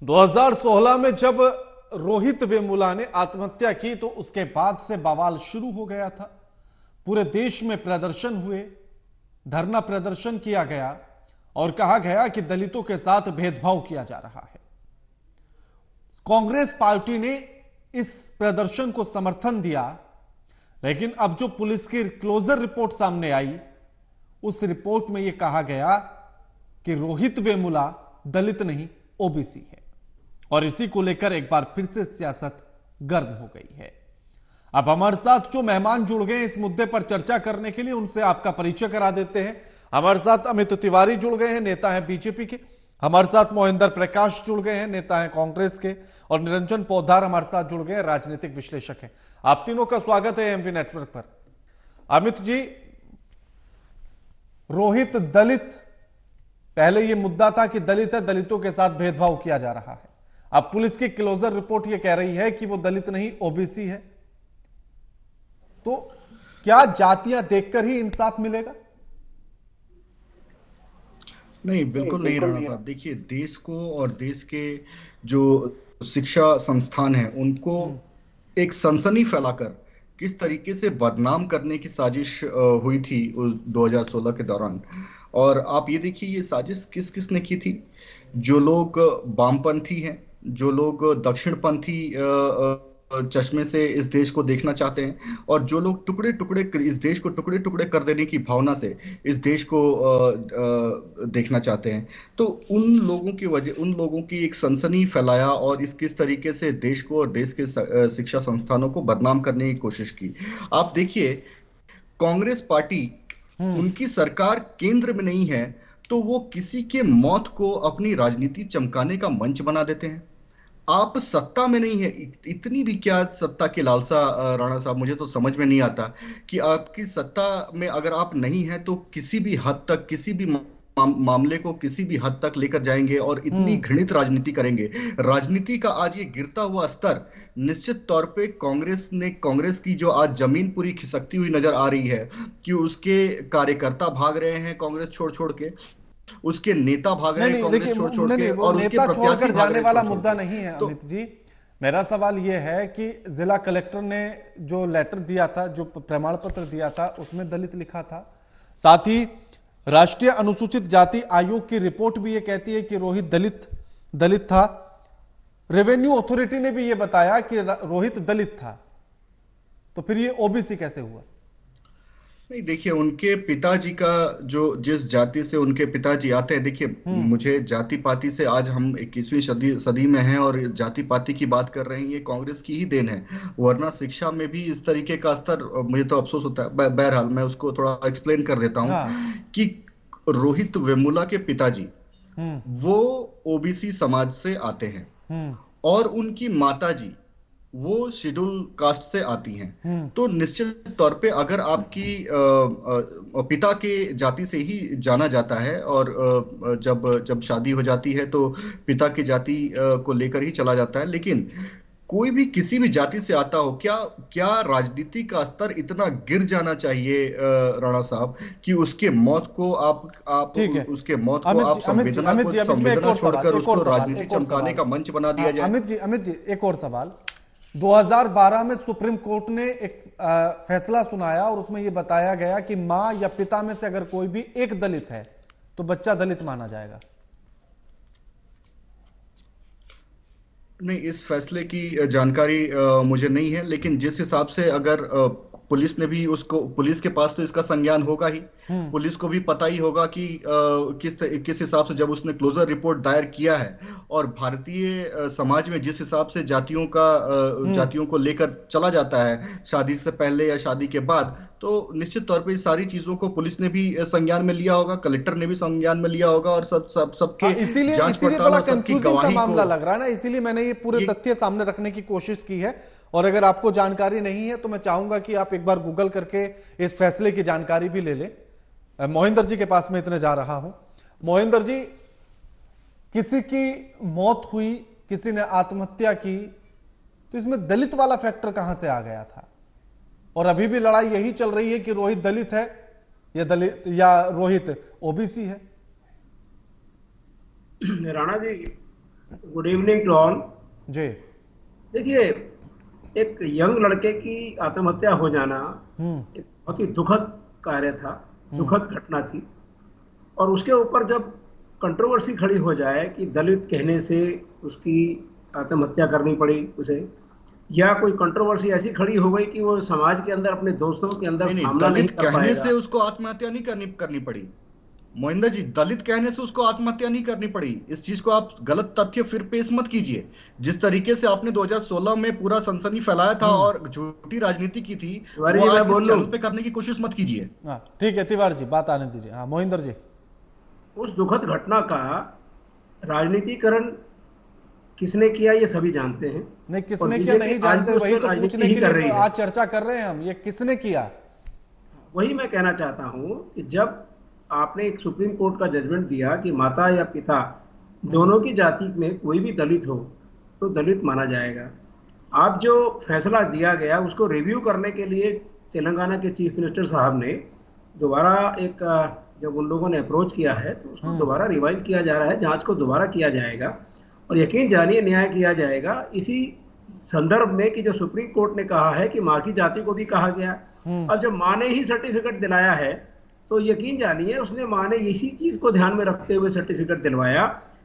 2016 में जब रोहित वेमुला ने आत्महत्या की तो उसके बाद से बवाल शुरू हो गया था। पूरे देश में प्रदर्शन हुए, धरना प्रदर्शन किया गया और कहा गया कि दलितों के साथ भेदभाव किया जा रहा है। कांग्रेस पार्टी ने इस प्रदर्शन को समर्थन दिया, लेकिन अब जो पुलिस की क्लोजर रिपोर्ट सामने आई, उस रिपोर्ट में यह कहा गया कि रोहित वेमुला दलित नहीं ओबीसी है और इसी को लेकर एक बार फिर से सियासत गर्म हो गई है। अब हमारे साथ जो मेहमान जुड़ गए इस मुद्दे पर चर्चा करने के लिए, उनसे आपका परिचय करा देते हैं। हमारे साथ अमित तिवारी जुड़ गए हैं, नेता हैं बीजेपी के। हमारे साथ मोहिंदर प्रकाश जुड़ गए हैं, नेता हैं कांग्रेस के। और निरंजन पौधार हमारे साथ जुड़ गए, राजनीतिक विश्लेषक हैं। आप तीनों का स्वागत है एमवी नेटवर्क पर। अमित जी, रोहित दलित, पहले यह मुद्दा था कि दलित है, दलितों के साथ भेदभाव किया जा रहा है। अब पुलिस की क्लोजर रिपोर्ट यह कह रही है कि वो दलित नहीं ओबीसी है। तो क्या जातियां देखकर ही इंसाफ मिलेगा? नहीं, बिल्कुल नहीं राणा साहब। देखिए, देश को और देश के जो शिक्षा संस्थान हैं उनको एक सनसनी फैलाकर किस तरीके से बदनाम करने की साजिश हुई थी उस 2016 के दौरान। और आप ये देखिए, ये साजिश किस किस ने की थी। जो लोग वामपंथी हैं, जो लोग दक्षिणपंथी चश्मे से इस देश को देखना चाहते हैं, और जो लोग टुकड़े टुकड़े इस देश को टुकड़े टुकड़े कर देने की भावना से इस देश को देखना चाहते हैं। तो उन लोगों की एक सनसनी फैलाया और इस किस तरीके से देश को और देश के शिक्षा संस्थानों को बदनाम करने की कोशिश की। आप देखिए, कांग्रेस पार्टी, उनकी सरकार केंद्र में नहीं है तो वो किसी के मौत को अपनी राजनीति चमकाने का मंच बना देते हैं। आप सत्ता में नहीं है, इतनी भी क्या सत्ता की लालसा राणा साहब, मुझे तो समझ में नहीं आता कि आपकी सत्ता में अगर आप नहीं है तो किसी भी हद तक, किसी भी मामले को किसी भी हद तक लेकर जाएंगे और इतनी घृणित राजनीति करेंगे। राजनीति का आज ये गिरता हुआ स्तर निश्चित तौर पे कांग्रेस की जो आज जमीन पूरी खिसकती हुई नजर आ रही है कि उसके कार्यकर्ता भाग रहे हैं कांग्रेस छोड़ छोड़ के, उसके नेता भाग रहे नहीं हैं नहीं, देखिए कांग्रेस छोड़ छोड़ नहीं, के, वो और उसके नेता प्रत्याशी छोड़कर भाग जाने रहे हैं वाला छोड़ छोड़ मुद्दा के। नहीं है तो अमित जी। मेरा सवाल यह है कि जिला कलेक्टर ने जो लेटर दिया था, जो प्रमाण पत्र दिया था, उसमें दलित लिखा था। साथ ही राष्ट्रीय अनुसूचित जाति आयोग की रिपोर्ट भी यह कहती है कि रोहित दलित था। रेवेन्यू अथॉरिटी ने भी यह बताया कि रोहित दलित था। तो फिर ये ओबीसी कैसे हुआ? नहीं, देखिए, उनके पिताजी का जो जिस जाति से उनके पिताजी आते हैं, देखिए, मुझे जाति पाति से, आज हम 21वीं सदी में हैं और जाति पाति की बात कर रहे हैं, ये कांग्रेस की ही देन है। वरना शिक्षा में भी इस तरीके का स्तर, मुझे तो अफसोस होता है। बहरहाल, मैं उसको थोड़ा एक्सप्लेन कर देता हूं हाँ। कि रोहित वेमुला के पिताजी हम्म। वो ओबीसी समाज से आते हैं हम्म। और उनकी माताजी वो शेड्यूल कास्ट से आती हैं। तो निश्चित तौर पे अगर आपकी पिता के जाति से ही जाना जाता है और जब जब शादी हो जाती है तो पिता की जाति को लेकर ही चला जाता है। लेकिन कोई भी किसी भी जाति से आता हो, क्या क्या राजनीति का स्तर इतना गिर जाना चाहिए राणा साहब, कि उसके मौत को आप ठीक है उसके मौत को आप अमित जी, अब इसमें एक और सवाल, छोड़कर एक और उसको सवाल, राजनीति एक और चमकाने सवाल। का मंच बना दिया हाँ, जाए। अमित जी, एक और सवाल। 2012 में सुप्रीम कोर्ट ने एक फैसला सुनाया और उसमें यह बताया गया कि मां या पिता में से अगर कोई भी एक दलित है तो बच्चा दलित माना जाएगा। नहीं, इस फैसले की जानकारी मुझे नहीं है, लेकिन जिस हिसाब से, अगर पुलिस ने भी उसको, पुलिस के पास तो इसका संज्ञान होगा ही, पुलिस को भी पता ही होगा कि किस हिसाब से जब उसने क्लोजर रिपोर्ट दायर किया है और भारतीय समाज में जिस हिसाब से जातियों को लेकर चला जाता है, शादी से पहले या शादी के बाद, तो निश्चित तौर पे इस सारी चीजों को पुलिस ने भी संज्ञान में लिया होगा, कलेक्टर ने भी संज्ञान में लिया होगा, और सबके जांच इसीलिए पड़ताल बड़ा और सबकी कंफ्यूजिंग सा गवाही को। मामला लग रहा है ना, इसीलिए मैंने ये पूरे तथ्य सामने रखने की कोशिश की है। और अगर आपको जानकारी नहीं है तो मैं चाहूंगा कि आप एक बार गूगल करके इस फैसले की जानकारी भी ले लें। मोहिंदर जी के पास में इतने जा रहा हूं। मोहिंदर जी, किसी की मौत हुई, किसी ने आत्महत्या की, तो इसमें दलित वाला फैक्टर कहां से आ गया था? और अभी भी लड़ाई यही चल रही है कि रोहित दलित है या रोहित ओबीसी है। Rana ji, good evening to all. जी। देखिए, एक यंग लड़के की आत्महत्या हो जाना एक बहुत ही दुखद कार्य था, दुखद घटना थी। और उसके ऊपर जब कंट्रोवर्सी खड़ी हो जाए कि दलित कहने से उसकी आत्महत्या करनी पड़ी उसे, या कोई कंट्रोवर्सी ऐसी खड़ी हो गई कि वो समाज के अंदर अपने दोस्तों के अंदर नहीं नहीं, सामना नहीं दलित कर कहने से पाएगा। उसको आत्महत्या नहीं करनी पड़ी मोहिंदर जी। दलित कहने से उसको आत्महत्या नहीं करनी पड़ी। इस चीज को आप गलत तथ्य फिर पेश मत कीजिए। जिस तरीके से आपने 2016 में पूरा सनसनी फैलाया था और झूठी राजनीति की थी, तिवारी वो जी, मैं आज इस बोल लूं? चैनल पे करने की कोशिश मत कीजिए। हाँ ठीक है तिवारी जी, बात आने दीजिए। हाँ मोहिंदर जी। उस दुखद घटना का राजनीतिकरण किसने किया ये सभी जानते हैं। नहीं और किसने किया बीजेपी नहीं आज जानते, भी उस वही पर तो राजनीति पूछने ही के कर लिए रही तो है। आज चर्चा कर रहे हैं हम, ये किसने किया। वही मैं कहना चाहता हूं कि जब आपने एक सुप्रीम कोर्ट का जजमेंट दिया कि माता या पिता दोनों की जाति में कोई भी दलित हो तो दलित माना जाएगा, आप जो फैसला दिया गया उसको रिव्यू करने के लिए तेलंगाना के चीफ मिनिस्टर साहब ने दोबारा एक जब उन लोगों ने अप्रोच किया है तो उसको दोबारा रिवाइज किया जा रहा है, जांच को दोबारा किया जाएगा और यकीन जानिए न्याय किया जाएगा इसी संदर्भ में कि जो सुप्रीम कोर्ट ने कहा है कि मां की जाति को भी कहा गया। अब जब मां ने ही सर्टिफिकेट दिलाया है तो यकीन जानिए उसने मां ने इसी चीज को ध्यान में रखते हुए सर्टिफिकेट दिलवाया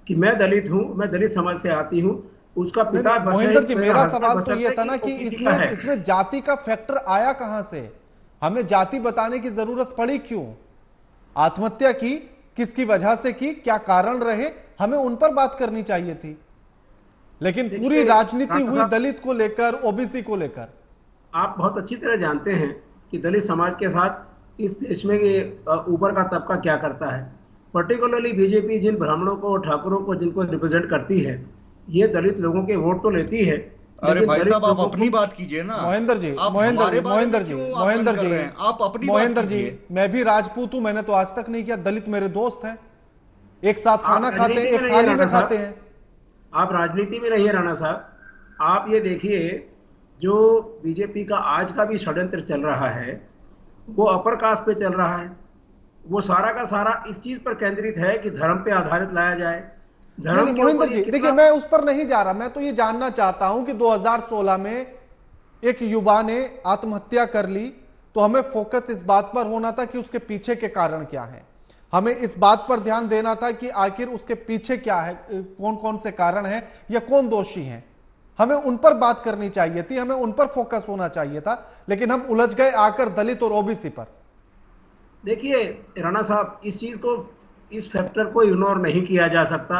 कि मैं दलित हूं, मैं दलित समाज से आती हूं। उसका पिता मोहिंदर जी, मेरा सवाल तो ये था ना कि इसमें इसमें जाति का फैक्टर आया कहां से, हमें जाति बताने की जरूरत पड़ी क्यों, आत्महत्या की किसकी वजह से की, क्या कारण रहे, हमें उन पर बात करनी चाहिए थी। लेकिन पूरी राजनीति हुई दलित को लेकर, ओबीसी को लेकर। आप बहुत अच्छी तरह जानते हैं कि दलित समाज के साथ इस देश में ऊपर का तबका क्या करता है। पर्टिकुलरली बीजेपी जिन ब्राह्मणों को, ठाकुरों को जिनको रिप्रेजेंट करती है, ये दलित लोगों के वोट तो लेती है। अरे भाई साहब, आप अपनी बात कीजिए ना। मोहिंदर जी, आप मोहिंदर जी, हमारे बारे में मोहिंदर जी, क्यों मोहिंदर आकलन कर जी, रहे हैं? आप अपनी मोहिंदर बात जी, कीजिए। मैं भी राजपूत हूं, मैंने तो आज तक नहीं किया। दलित मेरे दोस्त हैं, एक साथ खाना खाते हैं, राजनीति में एक नहीं थाली है में राणा खाते साहब। हैं। आप राजनीति में नहीं है राणा साहब। आप ये देखिए, जो बीजेपी का आज का भी षड्यंत्र चल रहा है वो अपर कास्ट पे चल रहा है। वो सारा का सारा इस चीज पर केंद्रित है कि धर्म पे आधारित लाया जाए। नहीं नहीं मोहिंदर जी, देखिए मैं उस पर नहीं जा रहा, मैं तो ये जानना चाहता हूं कि 2016 में एक युवा ने आत्महत्या कर ली तो हमें फोकस इस बात पर होना था कि उसके पीछे के कारण क्या है, हमें इस बात पर ध्यान देना था कि आखिर उसके पीछे क्या है, कौन कौन से कारण हैं या कौन दोषी हैं, हमें उन पर बात करनी चाहिए थी, हमें उन पर फोकस होना चाहिए था। लेकिन हम उलझ गए आकर दलित और ओबीसी पर। देखिए राणा साहब, इस चीज को, इस फैक्टर को इग्नोर नहीं किया जा सकता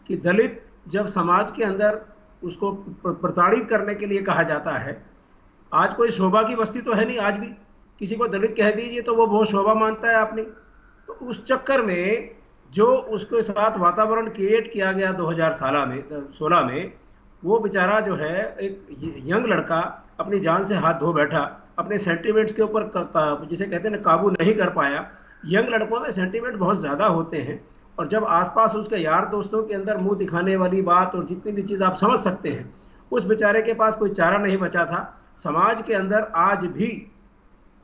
कि दलित जब समाज के अंदर उसको प्रताड़ित करने के लिए कहा जाता है। आज कोई शोभा की बस्ती तो है नहीं, आज भी किसी को दलित कह दीजिए तो वो बहुत शोभा मानता है अपनी। तो उस चक्कर में जो उसके साथ वातावरण क्रिएट किया गया 2016 में, वो बेचारा जो है एक यंग लड़का अपनी जान से हाथ धो बैठा, अपने सेंटिमेंट्स के ऊपर जिसे कहते हैं ना काबू नहीं कर पाया। यंग लड़कों में सेंटिमेंट बहुत ज्यादा होते हैं और जब आसपास उसके यार दोस्तों के अंदर मुंह दिखाने वाली बात और जितनी भी चीज आप समझ सकते हैं, उस बेचारे के पास कोई चारा नहीं बचा था। समाज के अंदर आज भी,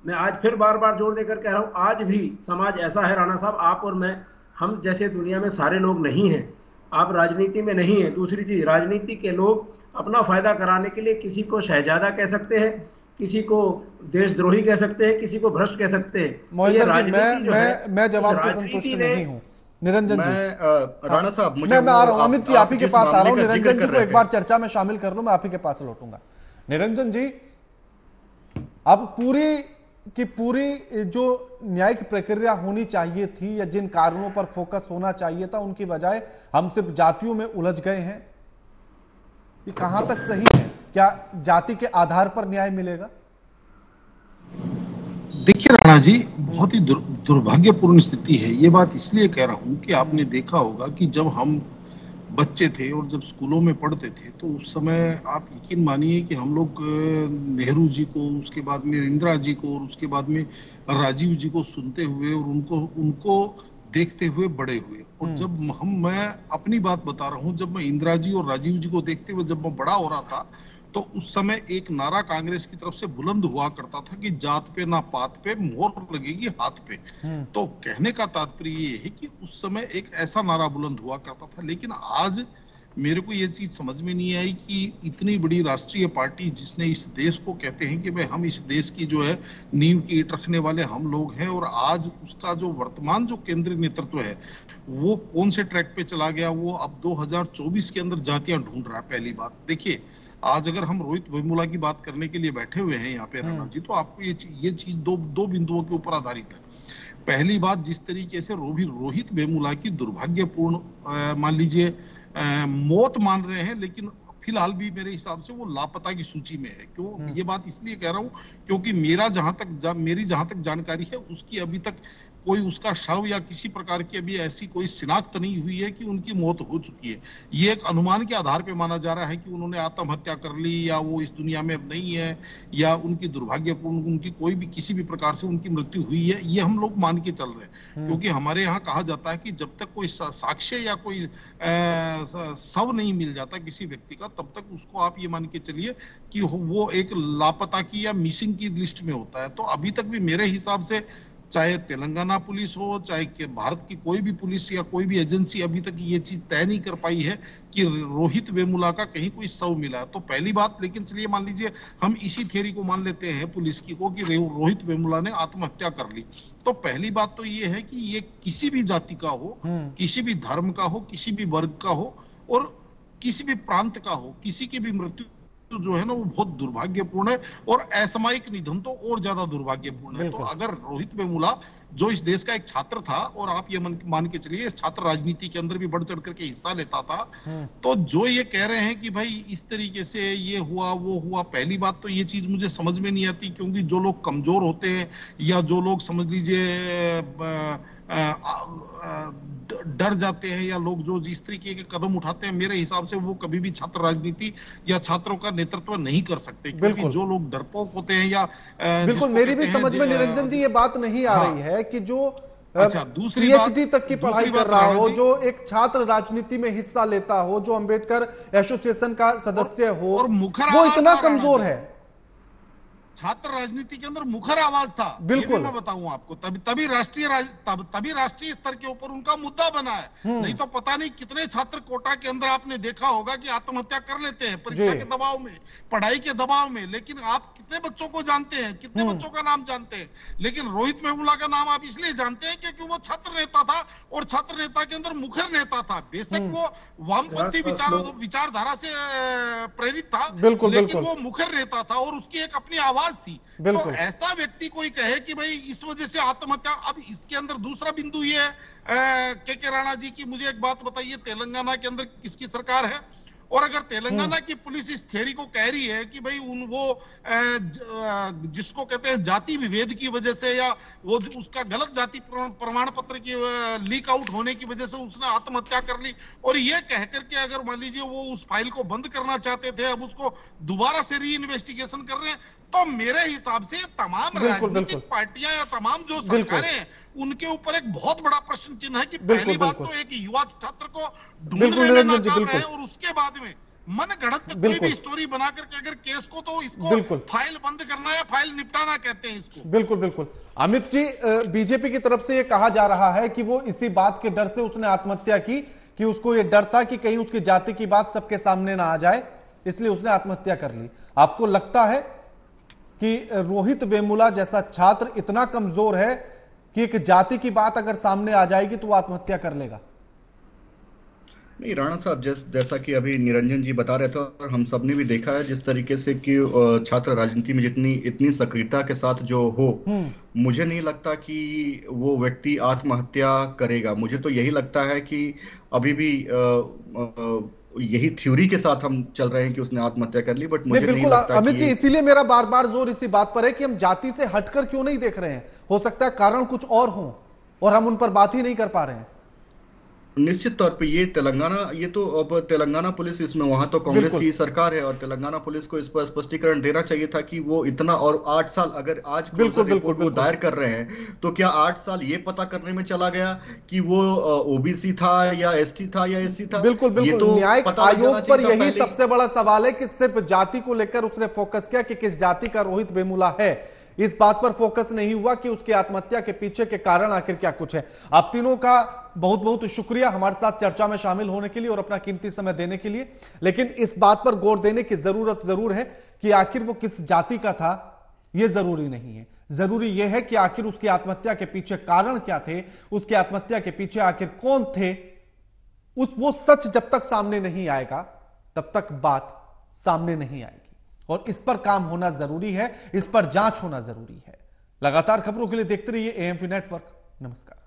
मैं आज फिर बार बार जोर देकर कह रहा हूं, आज भी समाज ऐसा है राणा साहब, आप और मैं, हम जैसे दुनिया में सारे लोग नहीं हैं। आप राजनीति में नहीं है। दूसरी चीज, राजनीति के लोग अपना फायदा कराने के लिए किसी को शहजादा कह सकते हैं, किसी को देशद्रोही कह सकते हैं, किसी को भ्रष्ट कह सकते हैं। मोहिंदर जी, मैं जवाब से संतुष्ट नहीं हूं। निरंजन जी, राणा साहब, मैं आ रहा हूं। अमित जी आप ही के पास आ रहा हूं। निरंजन जी को एक बार चर्चा में शामिल कर लूं, मैं आप ही के पास लौटूंगा। निरंजन जी, अब पूरी की पूरी जो न्यायिक प्रक्रिया होनी चाहिए थी या जिन कारणों पर फोकस होना चाहिए था, उनकी बजाय हम सिर्फ जातियों में उलझ गए हैं, ये कहां तक सही है? क्या जाति के आधार पर न्याय मिलेगा? देखिए राणा जी, बहुत ही दुर्भाग्यपूर्ण स्थिति है। ये बात इसलिए कह रहा हूं कि आपने देखा होगा कि जब हम बच्चे थे और जब स्कूलों में पढ़ते थे तो उस समय आप यकीन मानिए कि हम लोग नेहरू जी को, उसके बाद में इंदिरा जी को और उसके बाद में राजीव जी को सुनते हुए और उनको देखते हुए बड़े हुए। और जब मैं अपनी बात बता रहा हूं, जब मैं इंदिरा जी और राजीव जी को देखते हुए जब मैं बड़ा हो रहा था तो उस समय एक नारा कांग्रेस की तरफ से बुलंद हुआ करता था कि जात पे ना पात पे, मोहर लगेगी हाथ पे। तो कहने का तात्पर्य ये है कि उस समय एक ऐसा नारा बुलंद हुआ करता था। लेकिन आज मेरे को ये चीज समझ में नहीं आई कि इतनी बड़ी राष्ट्रीय पार्टी जिसने इस देश को कहते हैं कि भाई हम इस देश की जो है नींव की ईंट रखने वाले हम लोग हैं, और आज उसका जो वर्तमान जो केंद्रीय नेतृत्व है वो कौन से ट्रैक पे चला गया, वो अब 2024 के अंदर जातियां ढूंढ रहा है। पहली बात देखिए, आज अगर हम रोहित वेमुला की बात करने के लिए बैठे हुए हैं यहाँ पे राणा जी, तो आपको ये चीज दो बिंदुओं के ऊपर आधारित है। पहली बात, जिस तरीके से रोहित वेमुला की दुर्भाग्यपूर्ण मान लीजिए मौत मान रहे हैं, लेकिन फिलहाल भी मेरे हिसाब से वो लापता की सूची में है। क्यों ये बात इसलिए कह रहा हूं, क्योंकि मेरी जहां तक जानकारी है उसकी अभी तक कोई उसका शव या किसी प्रकार की अभी ऐसी कोई शिनाख्त नहीं हुई है कि उनकी मौत हो चुकी है। ये एक अनुमान के आधार पे माना जा रहा है कि उन्होंने आत्महत्या कर ली, या वो इस दुनिया में अब नहीं है, या उनकी दुर्भाग्यपूर्ण उनकी कोई भी किसी भी प्रकार से उनकी मृत्यु हुई है, ये हम लोग मान के चल रहे हैं। क्योंकि हमारे यहाँ कहा जाता है कि जब तक कोई साक्ष्य या कोई शव नहीं मिल जाता किसी व्यक्ति का, तब तक उसको आप ये मान के चलिए कि वो एक लापता की या मिसिंग की लिस्ट में होता है। तो अभी तक भी मेरे हिसाब से चाहे तेलंगाना पुलिस हो, चाहे भारत की कोई भी पुलिस या कोई भी एजेंसी अभी तक ये चीज तय नहीं कर पाई है कि रोहित वेमुला का कहीं कोई शव मिला है। तो पहली बात, लेकिन चलिए मान लीजिए हम इसी थियरी को मान लेते हैं पुलिस की को कि रोहित वेमुला ने आत्महत्या कर ली, तो पहली बात तो ये है कि ये किसी भी जाति का हो, किसी भी धर्म का हो, किसी भी वर्ग का हो, और किसी भी प्रांत का हो, किसी की भी मृत्यु तो जो है ना वो बहुत दुर्भाग्यपूर्ण है, और असामयिक निधन तो और ज्यादा दुर्भाग्यपूर्ण है। तो अगर रोहित वेमुला जो इस देश का एक छात्र था, और आप ये मान के चलिए छात्र राजनीति के अंदर भी बढ़ चढ़ करके हिस्सा लेता था, तो जो ये कह रहे हैं कि भाई इस तरीके से ये हुआ वो हुआ, पहली बात तो ये चीज मुझे समझ में नहीं आती। क्योंकि जो लोग कमजोर होते हैं या जो लोग समझ लीजिए डर जाते हैं, या लोग जो जिस तरीके के कदम उठाते हैं, मेरे हिसाब से वो कभी भी छात्र राजनीति या छात्रों का नेतृत्व नहीं कर सकते। क्योंकि जो लोग डरपोक होते हैं या बिल्कुल मेरी भी समझ में निरंजन जी ये बात नहीं आ रही है कि जो दूसरी PhD तक की पढ़ाई कर रहा हो, जो एक छात्र राजनीति में हिस्सा लेता हो, जो अंबेडकर एसोसिएशन का सदस्य हो, वो इतना कमजोर है। छात्र राजनीति के अंदर मुखर आवाज था, बिल्कुल मैं बताऊं आपको, तभी राष्ट्रीय स्तर के ऊपर उनका मुद्दा बना है। नहीं तो पता नहीं कितने छात्र कोटा के अंदर आपने देखा होगा कि आत्महत्या कर लेते हैं परीक्षा के दबाव में, पढ़ाई के दबाव में। लेकिन आप कितने बच्चों को जानते हैं, कितने बच्चों का नाम जानते हैं? लेकिन रोहित वेमुला का नाम आप इसलिए जानते हैं क्योंकि वो छात्र नेता था, और छात्र नेता के अंदर मुखर नेता था। बेशक वो वामपंथी विचारधारा से प्रेरित था, लेकिन वो मुखर नेता था और उसकी एक अपनी आवाज थी। तो ऐसा व्यक्ति कोई कहे कि भाई इस वजह से आत्महत्या, अब इसके अंदर दूसरा बिंदु ये है के राणा जी की, मुझे एक बात बताइए, तेलंगाना के अंदर किसकी सरकार है? और अगर तेलंगाना की पुलिस इस थ्योरी को कह रही है कि भाई जिसको कहते हैं जाति विभेद की वजह से, या वो उसका गलत जाति प्रमाण पत्र की लीक आउट होने की वजह से उसने आत्महत्या कर ली, और ये कह करके अगर मान लीजिए वो उस फाइल को बंद करना चाहते थे, अब उसको दोबारा से री इन्वेस्टिगेशन कर रहे हैं, तो मेरे हिसाब से तमाम राजनीतिक पार्टियां या तमाम जो सरकारें हैं उनके ऊपर एक बहुत बड़ा प्रश्न चिन्ह है कि पहली बात तो एक युवा छात्र को ढूंढने में नाकाम रहे, और उसके बाद में मन गढ़ंत कोई भी स्टोरी बना करके अगर केस को, तो इसको फाइल बंद करना या फाइल निपटाना कहते हैं इसको। बिल्कुल अमित जी, बीजेपी की तरफ से ये कहा जा रहा है कि वो इसी बात के डर से उसने आत्महत्या की, कि उसको ये डर था कि कहीं उसकी जाति की बात सबके सामने ना आ जाए, इसलिए उसने आत्महत्या कर ली। आपको लगता है कि रोहित वेमुला जैसा छात्र इतना कमजोर है कि एक जाति की बात अगर सामने आ जाएगी तो वो आत्महत्या कर लेगा? नहीं राणा साहब, जैसा कि अभी निरंजन जी बता रहे थे और हम सबने भी देखा है, जिस तरीके से कि छात्र राजनीति में इतनी सक्रियता के साथ जो हो, मुझे नहीं लगता कि वो व्यक्ति आत्महत्या करेगा। मुझे तो यही लगता है कि अभी भी यही थ्योरी के साथ हम चल रहे हैं कि उसने आत्महत्या कर ली, बट मुझे नहीं लगता। अमित जी, इसीलिए मेरा बार बार जोर इसी बात पर है कि हम जाति से हटकर क्यों नहीं देख रहे हैं। हो सकता है कारण कुछ और हो और हम उन पर बात ही नहीं कर पा रहे हैं। निश्चित तौर पे ये तो अब तेलंगाना पुलिस इसमें, वहां तो कांग्रेस की सरकार है, और तेलंगाना पुलिस को इस पर स्पष्टीकरण देना चाहिए था कि वो इतना, और 8 साल अगर आज रिपोर्ट को दायर कर रहे हैं, तो क्या 8 साल ये पता करने में चला गया कि वो ओबीसी था या एसटी था या एससी था? बिल्कुल तो न्यायिक आयोग पर यही सबसे बड़ा सवाल है कि सिर्फ जाति को लेकर उसने फोकस किया कि किस जाति का रोहित वेमुला है। इस बात पर फोकस नहीं हुआ कि उसकी आत्महत्या के पीछे के कारण आखिर क्या कुछ है। आप तीनों का बहुत बहुत शुक्रिया हमारे साथ चर्चा में शामिल होने के लिए और अपना कीमती समय देने के लिए। लेकिन इस बात पर गौर देने की जरूरत जरूर है कि आखिर वो किस जाति का था, यह जरूरी नहीं है। जरूरी यह है कि आखिर उसकी आत्महत्या के पीछे कारण क्या थे, उसकी आत्महत्या के पीछे आखिर कौन थे। वो सच जब तक सामने नहीं आएगा तब तक बात सामने नहीं आएगी और इस पर काम होना जरूरी है, इस पर जांच होना जरूरी है। लगातार खबरों के लिए देखते रहिए एएमपी नेटवर्क। नमस्कार।